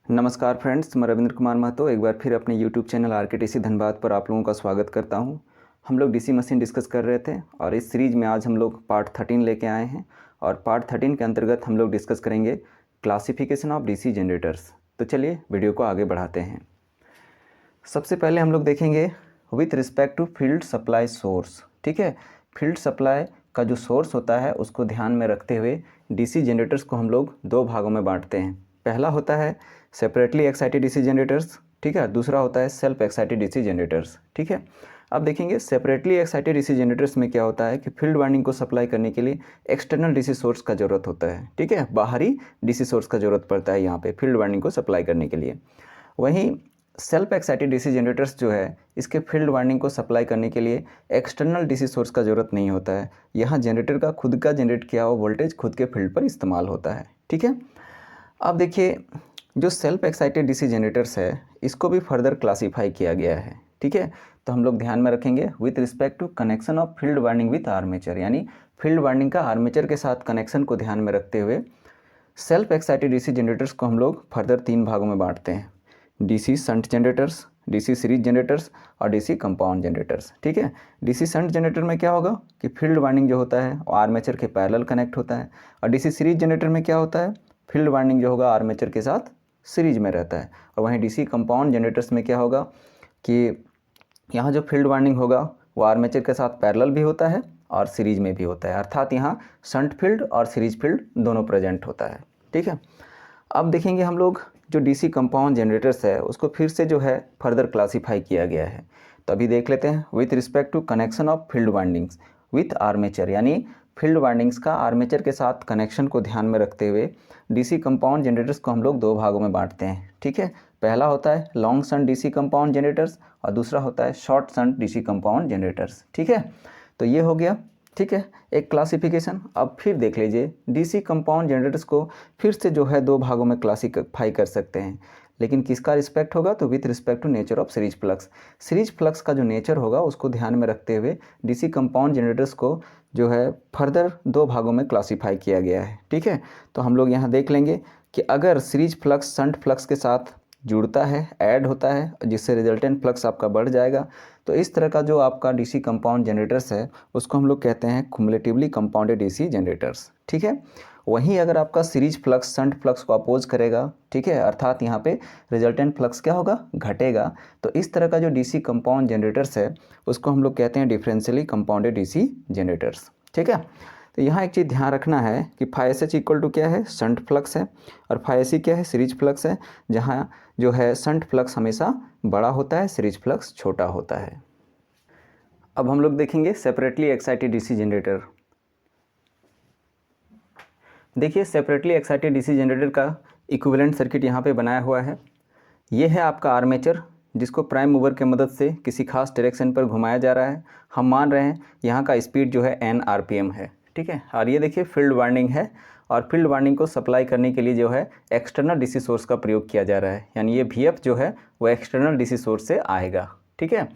नमस्कार फ्रेंड्स, मैं रविंद्र कुमार महतो एक बार फिर अपने यूट्यूब चैनल आरकेटीसी धनबाद पर आप लोगों का स्वागत करता हूं। हम लोग डीसी मशीन डिस्कस कर रहे थे और इस सीरीज़ में आज हम लोग पार्ट 13 लेके आए हैं और पार्ट 13 के अंतर्गत हम लोग डिस्कस करेंगे क्लासिफिकेशन ऑफ डीसी जनरेटर्स। तो चलिए वीडियो को आगे बढ़ाते हैं। सबसे पहले हम लोग देखेंगे with respect to field supply source. ठीक है, फील्ड सप्लाई का जो सोर्स होता है उसको ध्यान में रखते हुए डीसी जनरेटर्स को हम लोग दो भागों में बांटते हैं। पहला होता है सेपरेटली एक्साइटेड डीसी जनरेटर्स, ठीक है। दूसरा होता है सेल्फ एक्साइटेड डीसी जनरेटर्स, ठीक है। अब देखेंगे सेपरेटली एक्साइटेड डीसी जनरेटर्स में क्या होता है कि फील्ड वाइंडिंग को सप्लाई करने के लिए एक्सटर्नल डीसी सोर्स का ज़रूरत होता है, ठीक है। बाहरी डीसी सोर्स का ज़रूरत पड़ता है यहाँ पे फील्ड वाइंडिंग को सप्लाई करने के लिए। वहीं सेल्फ एक्साइटेड डीसी जनरेटर्स जो है इसके फील्ड वाइंडिंग को सप्लाई करने के लिए एक्सटर्नल डीसी सोर्स का ज़रूरत नहीं होता है। यहाँ जनरेटर का खुद का जनरेट किया हुआ वोल्टेज खुद के फील्ड पर इस्तेमाल होता है, ठीक है। अब देखिए जो सेल्फ एक्साइटेड डीसी जनरेटर्स है इसको भी फर्दर क्लासीफाई किया गया है, ठीक है। तो हम लोग ध्यान में रखेंगे with respect to connection of field winding with armature, यानी फील्ड वाइंडिंग का आर्मेचर के साथ कनेक्शन को ध्यान में रखते हुए सेल्फ एक्साइटेड डीसी जनरेटर्स को हम लोग फर्दर तीन भागों में बांटते हैं, DC shunt generators, DC series generators और डीसी कंपाउंड जनरेटर्स, ठीक है। डीसी शंट जनरेटर में क्या होगा कि फील्ड वाइंडिंग जो होता है आर्मेचर के पैरेलल कनेक्ट होता है, और डीसी सीरीज जनरेटर में क्या होता है फील्ड वाइंडिंग जो होगा आर्मेचर के साथ सीरीज में रहता है। और वहीं डीसी कंपाउंड जनरेटर्स में क्या होगा कि यहाँ जो फील्ड वाइंडिंग होगा वो आर्मेचर के साथ पैरेलल भी होता है और सीरीज में भी होता है, अर्थात यहाँ शंट फील्ड और सीरीज फील्ड दोनों प्रेजेंट होता है, ठीक है। अब देखेंगे हम लोग जो डीसी कंपाउंड जनरेटर्स है उसको फिर से जो है फर्दर क्लासीफाई किया गया है। तो अभी देख लेते हैं with respect to connection of field windings with armature, यानी फील्ड वाइंडिंग्स का आर्मेचर के साथ कनेक्शन को ध्यान में रखते हुए डीसी कंपाउंड जनरेटर्स को हम लोग दो भागों में बांटते हैं, ठीक है। पहला होता है long shunt DC compound generators और दूसरा होता है short shunt DC compound generators, ठीक है। तो ये हो गया, ठीक है, एक क्लासिफिकेशन। अब फिर देख लीजिए डीसी कंपाउंड जनरेटर्स को फिर से जो है दो भागों में क्लासीफाई कर सकते हैं, लेकिन किसका रिस्पेक्ट होगा तो with respect to nature of series flux. Series flux का जो नेचर होगा उसको ध्यान में रखते हुए डीसी कंपाउंड जनरेटर्स को जो है फर्दर दो भागों में क्लासीफाई किया गया है, ठीक है। तो हम लोग यहाँ देख लेंगे कि अगर सीरीज फ्लक्स शंट फ्लक्स के साथ जुड़ता है, ऐड होता है, जिससे रिजल्टेंट फ्लक्स आपका बढ़ जाएगा, तो इस तरह का जो आपका डीसी कंपाउंड जनरेटर्स है उसको हम लोग कहते हैं कुमुलेटिवली कंपाउंडेड डीसी जनरेटर्स, ठीक है। वहीं अगर आपका सीरीज फ्लक्स शंट फ्लक्स को अपोज करेगा, ठीक है, अर्थात यहाँ पे रिजल्टेंट फ्लक्स क्या होगा घटेगा, तो इस तरह का जो डीसी कंपाउंड जनरेटर्स है उसको हम लोग कहते हैं डिफरेंशियली कंपाउंडेड डीसी जनरेटर्स, ठीक है। तो यहाँ एक चीज़ ध्यान रखना है कि phi S H equal to क्या है शंट फ्लक्स है और फाई एस सी क्या है सीरीज फ्लक्स है, जहाँ जो है शंट फ्लक्स हमेशा बड़ा होता है, सीरीज फ्लक्स छोटा होता है। अब हम लोग देखेंगे सेपरेटली एक्साइटेड डीसी जनरेटर। देखिए सेपरेटली एक्साइटेड डीसी जनरेटर का इक्विवेलेंट सर्किट यहाँ पे बनाया हुआ है। ये है आपका आर्मेचर जिसको प्राइम मूवर के मदद से किसी खास डायरेक्शन पर घुमाया जा रहा है। हम मान रहे हैं यहाँ का स्पीड जो है n RPM है, ठीक है। और ये देखिए फील्ड वाइंडिंग है और फील्ड वाइंडिंग को सप्लाई करने के लिए जो है एक्सटर्नल डीसी सोर्स का प्रयोग किया जा रहा है, यानी ये VF जो है वो एक्सटर्नल डीसी सोर्स से आएगा, ठीक है।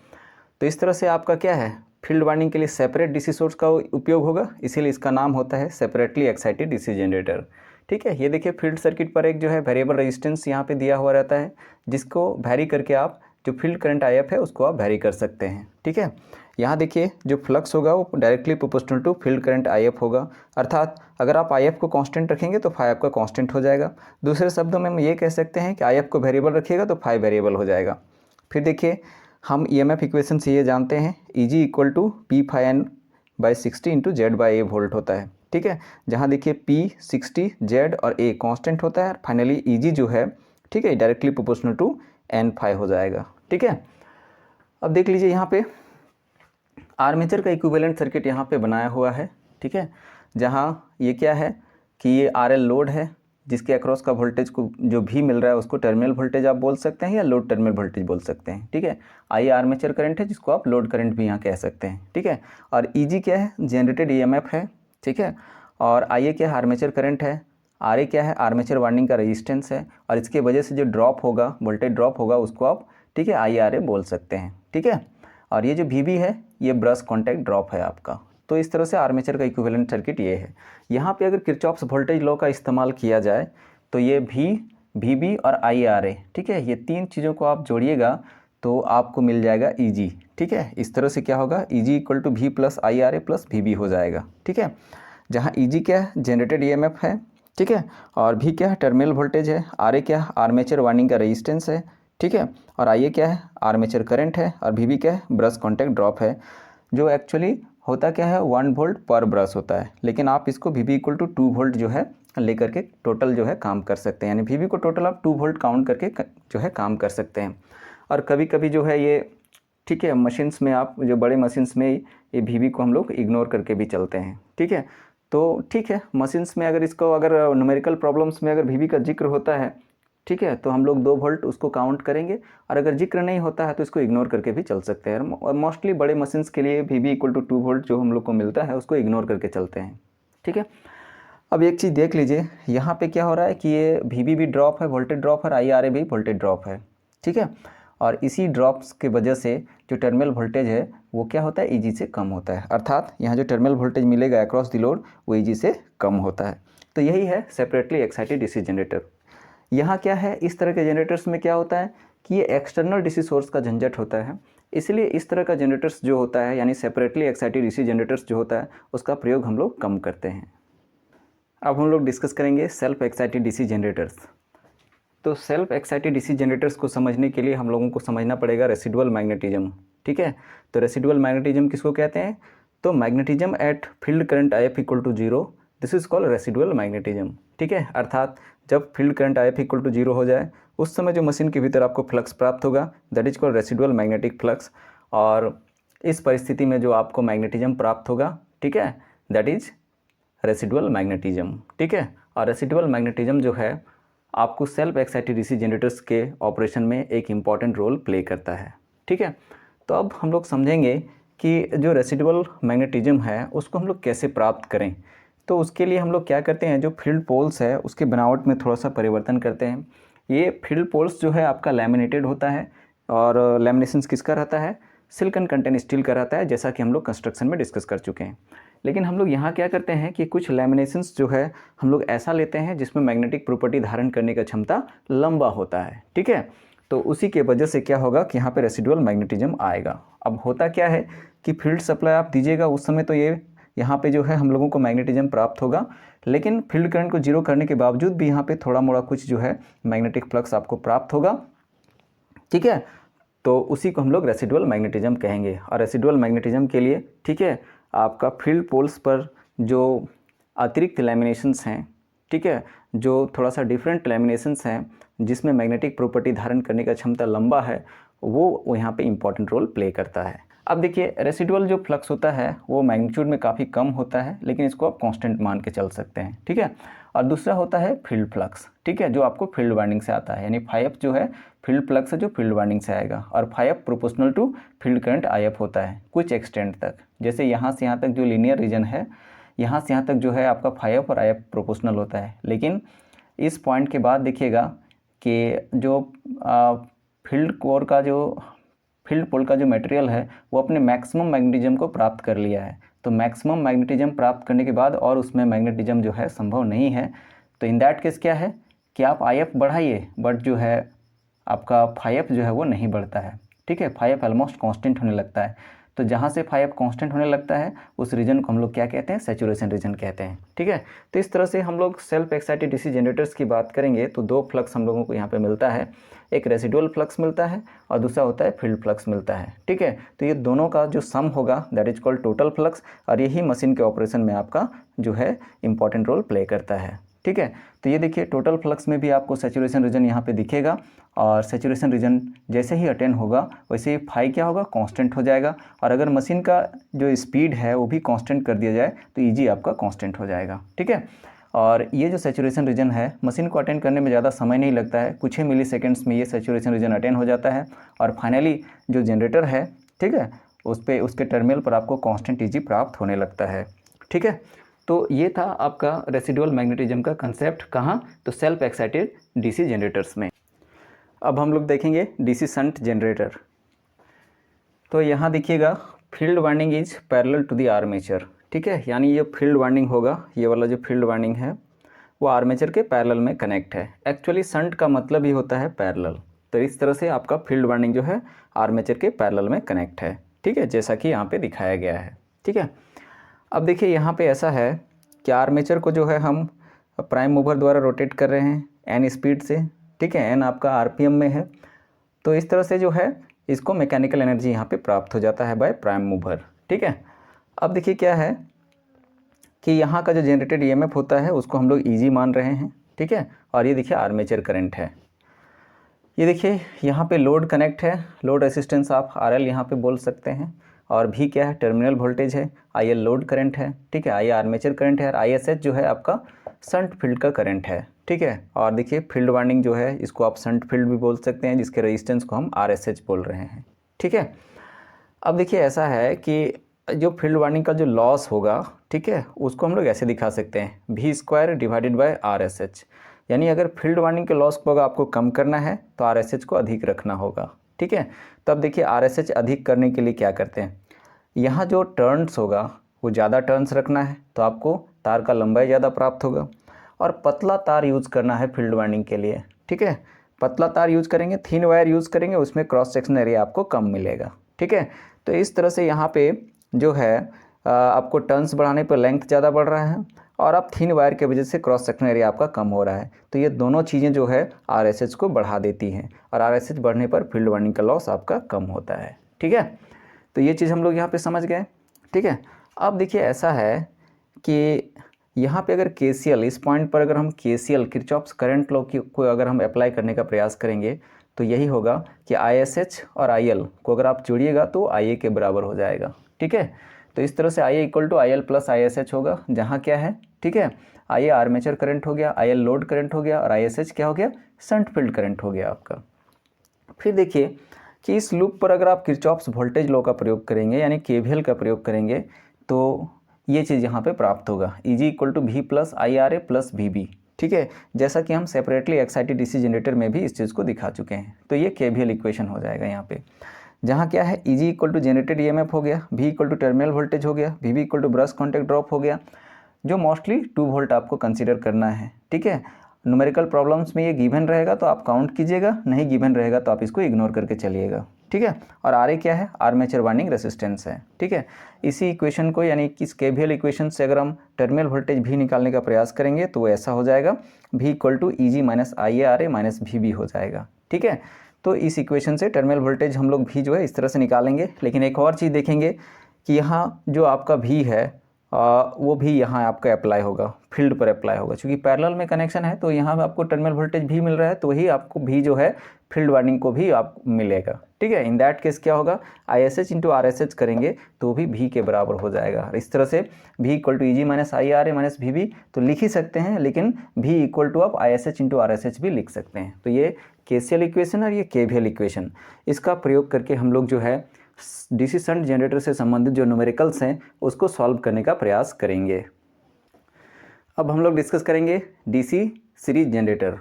तो इस तरह से आपका क्या है फील्ड वाइंडिंग के लिए सेपरेट डीसी सोर्स का उपयोग होगा, इसीलिए इसका नाम होता है सेपरेटली एक्साइटेड डीसी जनरेटर, ठीक है। ये देखिए फील्ड सर्किट पर एक जो है वेरिएबल रेजिस्टेंस यहाँ पे दिया हुआ रहता है, जिसको वैरी करके आप जो फील्ड करंट IF है उसको आप वैरी कर सकते हैं, ठीक है। यहाँ देखिए जो फ्लक्स होगा वो directly proportional to field current IF होगा, अर्थात अगर आप IF को कांस्टेंट रखेंगे तो फाई आपका कांस्टेंट हो जाएगा। दूसरे शब्दों में हम ये कह सकते हैं कि IF को वेरिएबल रखिएगा तो फाई वेरिएबल हो जाएगा। फिर देखिए हम EMF इक्वेशन से ये जानते हैं EG equal to P phi N by 60 into Z by A volt होता है, ठीक है। जहाँ देखिए P 60 Z और A कांस्टेंट होता है, फाइनली EG जो है, ठीक है, directly proportional to N phi हो जाएगा, ठीक है। अब देख लीजिए यहाँ पे आर्मेचर का इक्विवेलेंट सर्किट यहाँ पे बनाया हुआ है, ठीक है। जहाँ ये क्या है कि ये RL लोड है जिसके अक्रॉस का वोल्टेज को जो भी मिल रहा है उसको टर्मिनल वोल्टेज आप बोल सकते हैं या लोड टर्मिनल वोल्टेज बोल सकते हैं, ठीक है। I आर्मेचर करंट है जिसको आप लोड करंट भी यहाँ कह सकते हैं, ठीक है। और EG क्या है जनरेटेड EMF है, ठीक है। और IA क्या है आर्मेचर करंट है, RA क्या है आर्मेचर वाइंडिंग का रेजिस्टेंस है, और इसके वजह से जो ड्रॉप होगा वोल्टेज ड्रॉप होगा उसको आप, ठीक है, IRA बोल सकते हैं, ठीक है। और ये जो VB है ये ब्रश कॉन्टैक्ट ड्रॉप है आपका। तो इस तरह से आर्मेचर का इक्विवेलेंट सर्किट ये है। यहाँ पे अगर किरचॉफ्स वोल्टेज लॉ का इस्तेमाल किया जाए तो ये VB और IRA, ठीक है, ये तीन चीज़ों को आप जोड़िएगा तो आपको मिल जाएगा EG, ठीक है। इस तरह से क्या होगा, EG equal to V plus IRA plus VB हो जाएगा, ठीक है। जहाँ EG क्या है, जनरेटेड EMF है, ठीक है, और V क्या है, टर्मिनल वोल्टेज है, RA क्या है, आर्मेचर वाइंडिंग का रेजिस्टेंस है, ठीक है, और IA क्या है, आर्मेचर करंट है, और VB क्या है, ब्रश कॉन्टैक्ट ड्रॉप है, जो एक्चुअली होता क्या है 1 वोल्ट पर ब्रश होता है, लेकिन आप इसको VB इक्वल टू 2 वोल्ट जो है लेकर के टोटल जो है काम कर सकते हैं, यानी VB को टोटल आप 2 वोल्ट काउंट करके जो है काम कर सकते हैं। और कभी कभी जो है ये, ठीक है, मशीन्स में आप जो बड़े मशीन्स में ये VB को हम लोग इग्नोर करके भी चलते हैं, ठीक है। तो ठीक है, मशीन्स में अगर इसको अगर न्यूमेरिकल प्रॉब्लम्स में अगर VB का जिक्र होता है, ठीक है, तो हम लोग 2 वोल्ट उसको काउंट करेंगे, और अगर जिक्र नहीं होता है तो इसको इग्नोर करके भी चल सकते हैं। और मोस्टली बड़े मशीन्स के लिए VB इक्वल टू 2 वोल्ट जो हम लोग को मिलता है उसको इग्नोर करके चलते हैं, ठीक है। अब एक चीज़ देख लीजिए, यहाँ पे क्या हो रहा है कि ये VB भी ड्रॉप है, वोल्टेज ड्रॉप है, IRA भी वोल्टेज ड्रॉप है, ठीक है। और इसी ड्रॉप्स के वजह से जो टर्मिनल वोल्टेज है वो क्या होता है, EG से कम होता है, अर्थात यहाँ जो टर्मिनल वोल्टेज मिलेगा अक्रॉस द लोड वो EG से कम होता है। तो यही है सेपरेटली एक्साइटेड DC जनरेटर। यहाँ क्या है, इस तरह के जनरेटर्स में क्या होता है कि ये एक्सटर्नल DC सोर्स का झंझट होता है, इसलिए इस तरह का जनरेटर्स जो होता है, यानी सेपरेटली एक्साइटेड DC जनरेटर्स जो होता है उसका प्रयोग हम लोग कम करते हैं। अब हम लोग डिस्कस करेंगे सेल्फ एक्साइटेड DC जनरेटर्स। तो सेल्फ एक्साइटेड DC जनरेटर्स को समझने के लिए हम लोगों को समझना पड़ेगा रेसिडुअल मैग्नेटिज्म, ठीक है। तो रेसिडुअल मैग्नेटिज्म किसको कहते हैं, तो magnetism at field current IF equal to 0, this is called residual magnetism, ठीक है। अर्थात जब field current IF equal to 0 हो जाए उस समय जो मशीन के भीतर आपको फ्लक्स प्राप्त होगा that is called residual magnetic flux, और इस परिस्थिति में जो आपको मैग्नेटिज्म प्राप्त होगा, ठीक है, दैट इज रेसिडुअल मैग्नेटिज्म, ठीक है। और रेसिडुअल मैग्नेटिज्म जो है आपको सेल्फ एक्साइटेड DC जनरेटर्स के ऑपरेशन में एक इम्पॉर्टेंट रोल प्ले करता है, ठीक है। तो अब हम लोग समझेंगे कि जो रेसिडुअल मैग्नेटिज्म है उसको हम लोग कैसे प्राप्त करें। तो उसके लिए हम लोग क्या करते हैं, जो फील्ड पोल्स है उसके बनावट में थोड़ा सा परिवर्तन करते हैं। ये फील्ड पोल्स जो है आपका लैमिनेटेड होता है, और लैमिनेशंस किसका रहता है, सिलिकॉन कंटेंट स्टील का रहता है, जैसा कि हम लोग कंस्ट्रक्शन में डिस्कस कर चुके हैं। लेकिन हम लोग यहाँ क्या करते हैं कि कुछ लैमिनेशंस जो है हम लोग ऐसा लेते हैं जिसमें मैग्नेटिक प्रॉपर्टी धारण करने का क्षमता लंबा होता है, ठीक है। तो उसी के वजह से क्या होगा कि यहाँ पे रेसिडुअल मैग्नेटिज्म आएगा। अब होता क्या है कि फील्ड सप्लाई आप दीजिएगा उस समय तो ये यहाँ पे जो है हम लोगों को मैग्नेटिज्म प्राप्त होगा, लेकिन फील्ड करंट को 0 करने के बावजूद भी यहाँ पे थोड़ा मोड़ा कुछ जो है मैग्नेटिक फ्लक्स आपको प्राप्त होगा, ठीक है। तो उसी को हम लोग रेसिडुअल मैग्नेटिज्म कहेंगे। और रेसिडुअल मैग्नेटिज्म के लिए, ठीक है, आपका फील्ड पोल्स पर जो अतिरिक्त लैमिनेशंस हैं, ठीक है, जो थोड़ा सा डिफरेंट लैमिनेशंस हैं जिसमें मैग्नेटिक प्रॉपर्टी धारण करने का क्षमता लंबा है, वो यहाँ पे इम्पॉर्टेंट रोल प्ले करता है। अब देखिए, रेसिडुअल जो फ्लक्स होता है वो मैग्नीट्यूड में काफ़ी कम होता है, लेकिन इसको आप कांस्टेंट मान के चल सकते हैं, ठीक है। और दूसरा होता है फील्ड फ्लक्स, ठीक है, जो आपको फील्ड वाइंडिंग से आता है, यानी फ़ाइव जो है फील्ड फ्लक्स है जो फील्ड वाइंडिंग से आएगा, और five proportional to field current IF होता है कुछ एक्सटेंट तक। जैसे यहाँ से यहाँ तक जो लीनियर रीजन है, यहाँ से यहाँ तक जो है आपका फ़ाइव और IF प्रोपोर्शनल होता है, लेकिन इस पॉइंट के बाद देखिएगा कि जो फील्ड पोल का जो मटेरियल है वो अपने मैक्सिमम मैग्नेटिज्म को प्राप्त कर लिया है। तो मैक्सिमम मैग्नेटिज्म प्राप्त करने के बाद और उसमें मैग्नेटिज्म जो है संभव नहीं है, तो इन दैट केस क्या है कि आप IF बढ़ाइए बट जो है आपका फ़ाइव जो है वो नहीं बढ़ता है, ठीक है, फ़ाइव ऑलमोस्ट कांस्टेंट होने लगता है। तो जहाँ से फ़ाइव कांस्टेंट होने लगता है उस रीजन को हम लोग क्या कहते हैं, सैचुरेशन रीजन कहते हैं, ठीक है। तो इस तरह से हम लोग सेल्फ एक्साइटेड DC जनरेटर्स की बात करेंगे तो दो फ्लक्स हम लोगों को यहाँ पे मिलता है, एक रेसिडुअल फ्लक्स मिलता है और दूसरा होता है फील्ड फ्लक्स मिलता है, ठीक है। तो ये दोनों का जो सम होगा that is called total flux, और यही मशीन के ऑपरेशन में आपका जो है इंपॉर्टेंट रोल प्ले करता है, ठीक है। तो ये देखिए टोटल फ्लक्स में भी आपको सैचुरेशन रीजन यहाँ पे दिखेगा, और सैचुरेशन रीजन जैसे ही अटेन होगा वैसे ही फाई क्या होगा, कांस्टेंट हो जाएगा। और अगर मशीन का जो स्पीड है वो भी कांस्टेंट कर दिया जाए तो ईजी आपका कांस्टेंट हो जाएगा, ठीक है। और ये जो सैचुरेशन रीजन है मशीन को अटेन करने में ज़्यादा समय नहीं लगता है, कुछ ही मिली सेकेंड्स में ये सैचुरेशन रीजन अटेन हो जाता है, और फाइनली जो जनरेटर है, ठीक है, उस पर उसके टर्मिनल पर आपको कांस्टेंट ईजी प्राप्त होने लगता है, ठीक है। तो ये था आपका रेसिडुअल मैग्नेटिज्म का कंसेप्ट, कहाँ, तो सेल्फ एक्साइटेड DC जनरेटर्स में। अब हम लोग देखेंगे DC शंट जनरेटर। तो यहाँ देखिएगा field winding is parallel to the armature, ठीक है, यानी ये फील्ड वाइंडिंग होगा, ये वाला जो फील्ड वाइंडिंग है वो आर्मेचर के पैरेलल में कनेक्ट है। एक्चुअली शंट का मतलब ही होता है पैरेलल। तो इस तरह से आपका फील्ड वाइंडिंग जो है आर्मेचर के पैरेलल में कनेक्ट है, ठीक है, जैसा कि यहाँ पे दिखाया गया है, ठीक है। अब देखिए यहाँ पे ऐसा है कि आर्मेचर को जो है हम प्राइम मूवर द्वारा रोटेट कर रहे हैं एन स्पीड से, ठीक है, एन आपका आरपीएम में है। तो इस तरह से जो है इसको मैकेनिकल एनर्जी यहाँ पे प्राप्त हो जाता है बाय प्राइम मूवर, ठीक है। अब देखिए क्या है कि यहाँ का जो जनरेटेड ईएमएफ होता है उसको हम लोग ईजी मान रहे हैं, ठीक है। और ये देखिए आर्मेचर करंट है। ये देखिए यहाँ पे लोड कनेक्ट है, लोड रेसिस्टेंस आप आरएल यहाँ पे बोल सकते हैं। और भी क्या है, टर्मिनल वोल्टेज है, आईएल लोड करंट है, ठीक है, आई आर्मेचर करंट है, और आईएसएच जो है आपका शंट फील्ड का करंट है, ठीक है। और देखिए फील्ड वाइंडिंग जो है इसको आप शंट फील्ड भी बोल सकते हैं, जिसके रेजिस्टेंस को हम आरएसएच बोल रहे हैं, ठीक है। अब देखिए ऐसा है कि जो फील्ड वाइंडिंग का जो लॉस होगा, ठीक है, उसको हम लोग ऐसे दिखा सकते हैं V² डिवाइडेड बाय RSH। यानी अगर फील्ड वाइंडिंग के लॉस को अगर आपको कम करना है तो RSH को अधिक रखना होगा, ठीक है। तो अब देखिए RSH अधिक करने के लिए क्या करते हैं, यहाँ जो टर्न्स होगा वो ज़्यादा टर्न्स रखना है तो आपको तार का लंबाई ज़्यादा प्राप्त होगा। और पतला तार यूज़ करना है फील्ड वाइंडिंग के लिए, ठीक है। पतला तार यूज़ करेंगे, थिन वायर यूज़ करेंगे, उसमें क्रॉस सेक्शन एरिया आपको कम मिलेगा, ठीक है। तो इस तरह से यहाँ पे जो है आपको टर्न्स बढ़ाने पर लेंथ ज़्यादा बढ़ रहा है और आप थिन वायर के वजह से क्रॉस सेक्शन एरिया आपका कम हो रहा है। तो ये दोनों चीज़ें जो है RSH को बढ़ा देती हैं और RSH बढ़ने पर फील्ड वाइंडिंग का लॉस आपका कम होता है, ठीक है। तो ये चीज़ हम लोग यहाँ पे समझ गए, ठीक है। अब देखिए ऐसा है कि यहाँ पे अगर KCL, इस पॉइंट पर अगर हम KCL किरचॉफ्स करंट लॉ को अगर हम अप्लाई करने का प्रयास करेंगे तो यही होगा कि ISH और IL को अगर आप जोड़िएगा तो IA के बराबर हो जाएगा, ठीक है। तो इस तरह से IA = IL + ISH होगा, जहाँ क्या है, ठीक है, IA आर्मेचर करंट हो गया, IL लोड करंट हो गया और ISH क्या हो गया, शंट फील्ड करंट हो गया आपका। फिर देखिए कि इस लूप पर अगर आप किरचॉफ्स वोल्टेज लॉ का प्रयोग करेंगे यानी KVL का प्रयोग करेंगे तो ये चीज़ यहाँ पे प्राप्त होगा, EG = V + IRA + VB, ठीक है, जैसा कि हम सेपरेटली एक्साइटेड DC जनरेटर में भी इस चीज़ को दिखा चुके हैं। तो ये KVL इक्वेशन हो जाएगा यहाँ पे, जहाँ क्या है EG = जनरेटेड EMF हो गया, V = टर्मिनल वोल्टेज हो गया, VB = ब्रश कॉन्टैक्ट ड्रॉप हो गया, जो मोस्टली 2 वोल्ट आपको कंसीडर करना है, ठीक है। न्यूमेरिकल प्रॉब्लम्स में ये गिवन रहेगा तो आप काउंट कीजिएगा, नहीं गिवन रहेगा तो आप इसको इग्नोर करके चलिएगा, ठीक है। और RA क्या है, आर्मेचर वाइंडिंग रेसिस्टेंस है, ठीक है। इसी इक्वेशन को यानी कि इस KVL इक्वेशन से अगर हम टर्मिनल वोल्टेज V निकालने का प्रयास करेंगे तो वो ऐसा हो जाएगा, V = EG - IARA - VB हो जाएगा, ठीक है। तो इस इक्वेशन से टर्मिनल वोल्टेज हम लोग भी जो है इस तरह से निकालेंगे। लेकिन एक और चीज़ देखेंगे कि यहाँ जो आपका V है वो भी यहाँ आपका अप्लाई होगा, फील्ड पर अप्लाई होगा, क्योंकि पैरेलल में कनेक्शन है तो यहाँ आपको टर्मिनल वोल्टेज भी मिल रहा है तो वही आपको भी जो है फील्ड वाइंडिंग को भी आप मिलेगा, ठीक है। इन दैट केस क्या होगा, ISH × RSH करेंगे तो भी V के बराबर हो जाएगा। इस तरह से V = EG - IRA - VB तो लिख ही सकते हैं, लेकिन V = आप ISH × RSH भी लिख सकते हैं। तो ये KCL इक्वेशन और ये KVL इक्वेशन, इसका प्रयोग करके हम लोग जो है DC शंट जनरेटर से संबंधित जो न्यूमेरिकल्स हैं उसको सॉल्व करने का प्रयास करेंगे। अब हम लोग डिस्कस करेंगे DC सीरीज जनरेटर।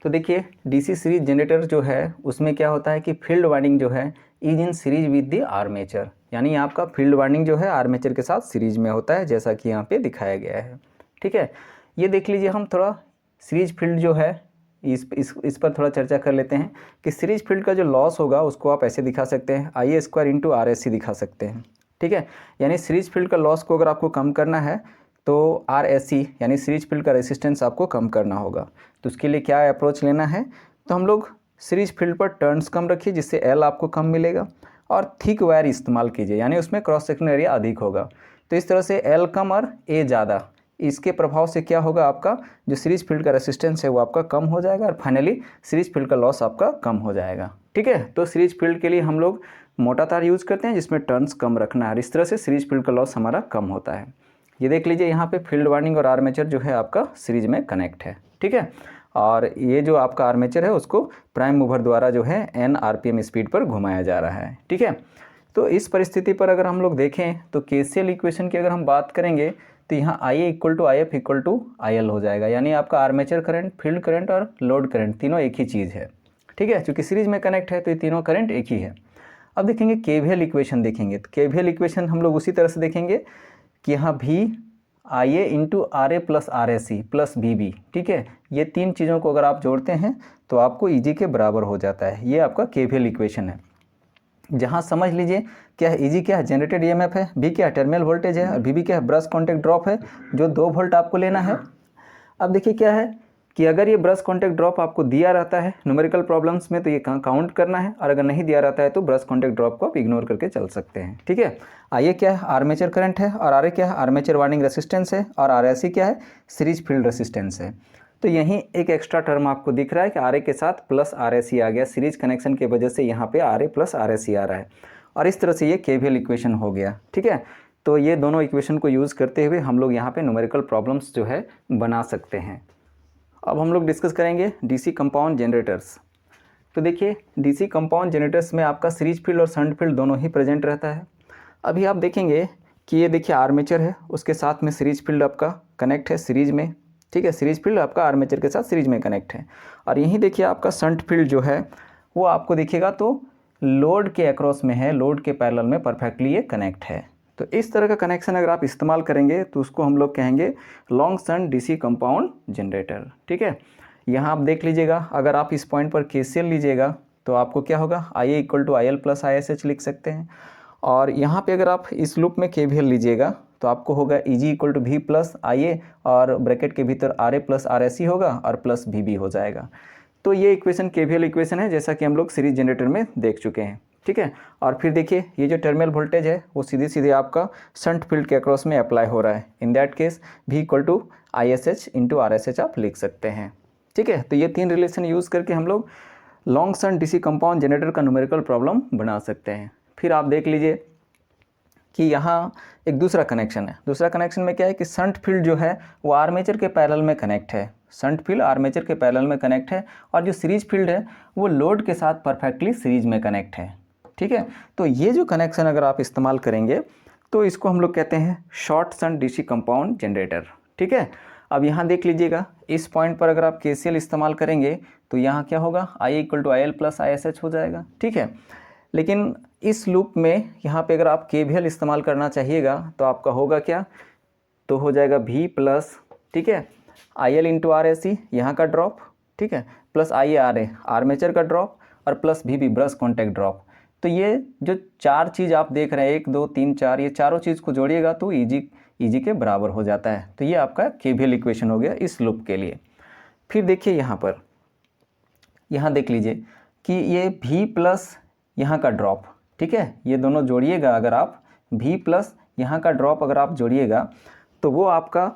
तो देखिए DC सीरीज जनरेटर जो है उसमें क्या होता है कि फील्ड वाइंडिंग जो है is in series with the armature, यानी आपका फील्ड वाइंडिंग जो है आर्मेचर के साथ सीरीज में होता है, जैसा कि यहाँ पे दिखाया गया है, ठीक है। ये देख लीजिए, हम थोड़ा सीरीज फील्ड जो है इस पर थोड़ा चर्चा कर लेते हैं कि सीरीज फील्ड का जो लॉस होगा उसको आप ऐसे दिखा सकते हैं, IA² × RSC दिखा सकते हैं, ठीक है। यानी सीरीज फील्ड का लॉस को अगर आपको कम करना है तो RSC यानी सीरीज फील्ड का रेसिस्टेंस आपको कम करना होगा। तो उसके लिए क्या अप्रोच लेना है, तो हम लोग सीरीज फील्ड पर टर्न्स कम रखिए जिससे L आपको कम मिलेगा और थिक वायर इस्तेमाल कीजिए, यानी उसमें क्रॉस सेक्शन एरिया अधिक होगा। तो इस तरह से L कम और A ज़्यादा, इसके प्रभाव से क्या होगा, आपका जो सीरीज फील्ड का रेसिस्टेंस है वो आपका कम हो जाएगा और फाइनली सीरीज फील्ड का लॉस आपका कम हो जाएगा, ठीक है। तो सीरीज फील्ड के लिए हम लोग मोटा तार यूज़ करते हैं जिसमें टर्न्स कम रखना है, इस तरह से सीरीज फील्ड का लॉस हमारा कम होता है। ये देख लीजिए, यहाँ पे फील्ड वाइंडिंग और आर्मेचर जो है आपका सीरीज में कनेक्ट है, ठीक है। और ये जो आपका आर्मेचर है उसको प्राइम मूवर द्वारा जो है n RPM स्पीड पर घुमाया जा रहा है, ठीक है। तो इस परिस्थिति पर अगर हम लोग देखें तो KCL इक्वेशन की अगर हम बात करेंगे तो यहाँ IA = IF = IL हो जाएगा, यानी आपका आर्मेचर करंट, फील्ड करंट और लोड करंट तीनों एक ही चीज़ है, ठीक है। चूँकि सीरीज में कनेक्ट है तो ये तीनों करंट एक ही है। अब देखेंगे KVL इक्वेशन, देखेंगे तो KVL इक्वेशन हम लोग उसी तरह से देखेंगे कि यहाँ V IA into RA plus RAC plus BB, ठीक है। ये तीन चीज़ों को अगर आप जोड़ते हैं तो आपको EG के बराबर हो जाता है। ये आपका KVL इक्वेशन है, जहाँ समझ लीजिए क्या है, EG क्या है, जनरेटेड EMF है, B क्या है, टर्मिनल वोल्टेज है, और BB क्या है, ब्रश कॉन्टैक्ट ड्रॉप है, जो 2 वोल्ट आपको लेना है। अब देखिए क्या है कि अगर ये ब्रश कॉन्टैक्ट ड्रॉप आपको दिया रहता है न्यूमेरिकल प्रॉब्लम्स में तो ये काउंट करना है, और अगर नहीं दिया रहता है तो ब्रश कॉन्टैक्ट ड्रॉप को आप इग्नोर करके चल सकते हैं, ठीक है। IA क्या है, आर्मेचर करंट है, और RA क्या है, आर्मेचर वाइंडिंग रेसिस्टेंस है, और RAC क्या है, सीरीज फील्ड रेसिस्टेंस है। तो यहीं एक एक्स्ट्रा टर्म आपको दिख रहा है कि RA के साथ प्लस RAC आ गया, सीरीज कनेक्शन की वजह से यहाँ पे RA प्लस RAC आ रहा है, और इस तरह से ये KVL इक्वेशन हो गया, ठीक है। तो ये दोनों इक्वेशन को यूज़ करते हुए हम लोग यहाँ पे न्यूमेरिकल प्रॉब्लम्स जो है बना सकते हैं। अब हम लोग डिस्कस करेंगे DC कंपाउंड जनरेटर्स। तो देखिए DC कंपाउंड जनरेटर्स में आपका सीरीज फील्ड और शंट फील्ड दोनों ही प्रेजेंट रहता है। अभी आप देखेंगे कि ये देखिए आर्मेचर है, उसके साथ में सीरीज फील्ड आपका कनेक्ट है सीरीज में, ठीक है। सीरीज फील्ड आपका आर्मेचर के साथ सीरीज में कनेक्ट है, और यहीं देखिए आपका शंट फील्ड जो है वो आपको दिखेगा तो लोड के अक्रॉस में है, लोड के पैरेलल में परफेक्टली ये कनेक्ट है। तो इस तरह का कनेक्शन अगर आप इस्तेमाल करेंगे तो उसको हम लोग कहेंगे long shunt DC compound generator, ठीक है। यहाँ आप देख लीजिएगा, अगर आप इस पॉइंट पर KCL लीजिएगा तो आपको क्या होगा, IA equal to IL plus ISH लिख सकते हैं, और यहाँ पे अगर आप इस लूप में KVL लीजिएगा तो आपको होगा EG equal to V plus IA, और ब्रैकेट के भीतर RA प्लस RAC होगा और प्लस BB हो जाएगा। तो ये इक्वेशन KVL इक्वेशन है, जैसा कि हम लोग सीरीज जनरेटर में देख चुके हैं, ठीक है। और फिर देखिए ये जो टर्मिनल वोल्टेज है वो सीधे सीधे आपका शंट फील्ड के अक्रॉस में अप्लाई हो रहा है। In that case V equal to ISH into RSH आप लिख सकते हैं, ठीक है। तो ये तीन रिलेशन यूज़ करके हम लोग long shunt DC compound generator का न्यूमेरिकल प्रॉब्लम बना सकते हैं। फिर आप देख लीजिए कि यहाँ एक दूसरा कनेक्शन है। दूसरा कनेक्शन में क्या है कि शंट फील्ड जो है वो आर्मेचर के पैरेलल में कनेक्ट है, शंट फील्ड आर्मेचर के पैरेलल में कनेक्ट है, और जो सीरीज फील्ड है वो लोड के साथ परफेक्टली सीरीज में कनेक्ट है, ठीक है। तो ये जो कनेक्शन अगर आप इस्तेमाल करेंगे तो इसको हम लोग कहते हैं short shunt DC compound generator, ठीक है। अब यहाँ देख लीजिएगा, इस पॉइंट पर अगर आप KCL इस्तेमाल करेंगे तो यहाँ क्या होगा, IA equal to IL plus ISH हो जाएगा, ठीक है। लेकिन इस लूप में यहाँ पे अगर आप KVL इस्तेमाल करना चाहिएगा तो आपका होगा क्या, तो हो जाएगा V प्लस, ठीक है, IL इंटू RAC यहाँ का ड्रॉप, ठीक है, प्लस IARA आर्मेचर का ड्रॉप, और plus BB brush contact drop. तो ये जो चार चीज़ आप देख रहे हैं, 1 2 3 4, ये चारों चीज़ को जोड़िएगा तो EG के बराबर हो जाता है। तो ये आपका KVL इक्वेशन हो गया इस लूप के लिए। फिर देखिए यहाँ पर, यहाँ देख लीजिए कि ये V प्लस यहाँ का ड्रॉप, ठीक है, ये दोनों जोड़िएगा अगर आप, V प्लस यहाँ का ड्रॉप अगर आप जोड़िएगा तो वो आपका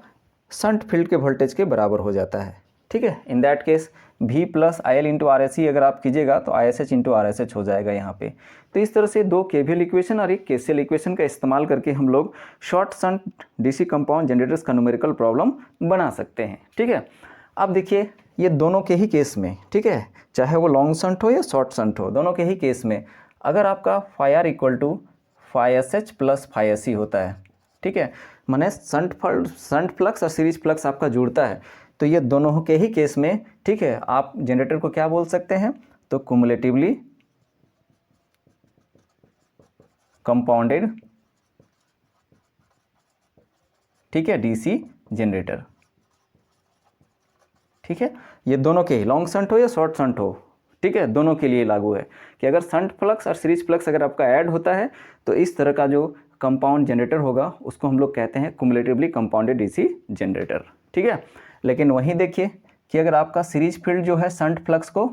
शंट फील्ड के वोल्टेज के बराबर हो जाता है, ठीक है। In that case V plus IL into RAC अगर आप कीजिएगा तो ISH इंटू RSH हो जाएगा यहाँ पे। तो इस तरह से 2 KVL इक्वेशन और एक KCL इक्वेशन का इस्तेमाल करके हम लोग short shunt DC compound generators का न्यूमेरिकल प्रॉब्लम बना सकते हैं, ठीक है। अब देखिए ये दोनों के ही केस में, ठीक है, चाहे वो लॉन्ग शंट हो या शॉर्ट शंट हो, दोनों के ही केस में अगर आपका φR equal to φSH plus φSE होता है, ठीक है, माने शंट फ्लक्स और सीरीज फ्लक्स आपका जुड़ता है, तो ये दोनों के ही केस में, ठीक है, आप जनरेटर को क्या बोल सकते हैं, तो कुमुलेटिवली कंपाउंडेड, ठीक है, DC जनरेटर, ठीक है। ये दोनों के ही, लॉन्ग शंट हो या शॉर्ट शंट हो, ठीक है, दोनों के लिए लागू है कि अगर शंट फ्लक्स और सीरीज फ्लक्स अगर आपका ऐड होता है तो इस तरह का जो कंपाउंड जनरेटर होगा उसको हम लोग कहते हैं कुमुलेटिवली कंपाउंडेड DC जनरेटर, ठीक है। लेकिन वहीं देखिए कि अगर आपका सीरीज फील्ड जो है शंट फ्लक्स को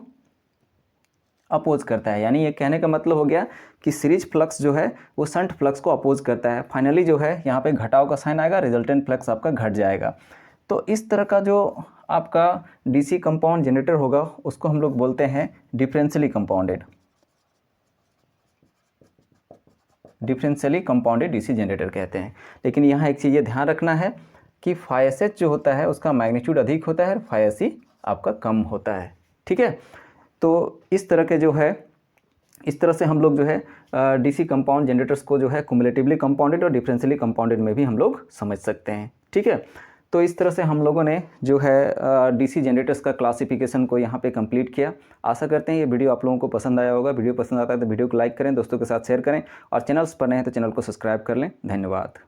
अपोज करता है, यानी ये कहने का मतलब हो गया कि सीरीज फ्लक्स जो है वो शंट फ्लक्स को अपोज करता है, फाइनली जो है यहाँ पे घटाव का साइन आएगा, रिजल्टेंट फ्लक्स आपका घट जाएगा। तो इस तरह का जो आपका DC कंपाउंड जनरेटर होगा उसको हम लोग बोलते हैं डिफरेंशियली कंपाउंडेड DC जनरेटर कहते हैं। लेकिन यहाँ एक चीज़ ये ध्यान रखना है कि φSH जो होता है उसका मैग्नीट्यूड अधिक होता है और φSE आपका कम होता है, ठीक है। तो इस तरह के जो है, इस तरह से हम लोग जो है DC कंपाउंड जनरेटर्स को जो है कुमुलेटिवली कंपाउंडेड और डिफरेंशियली कंपाउंडेड में भी हम लोग समझ सकते हैं, ठीक है। तो इस तरह से हम लोगों ने जो है DC जनरेटर्स का क्लासिफिकेशन को यहाँ पे कंप्लीट किया। आशा करते हैं ये वीडियो आप लोगों को पसंद आया होगा। वीडियो पसंद आता है तो वीडियो को लाइक करें, दोस्तों के साथ शेयर करें, और चैनल्स पर नए हैं तो चैनल को सब्सक्राइब कर लें। धन्यवाद।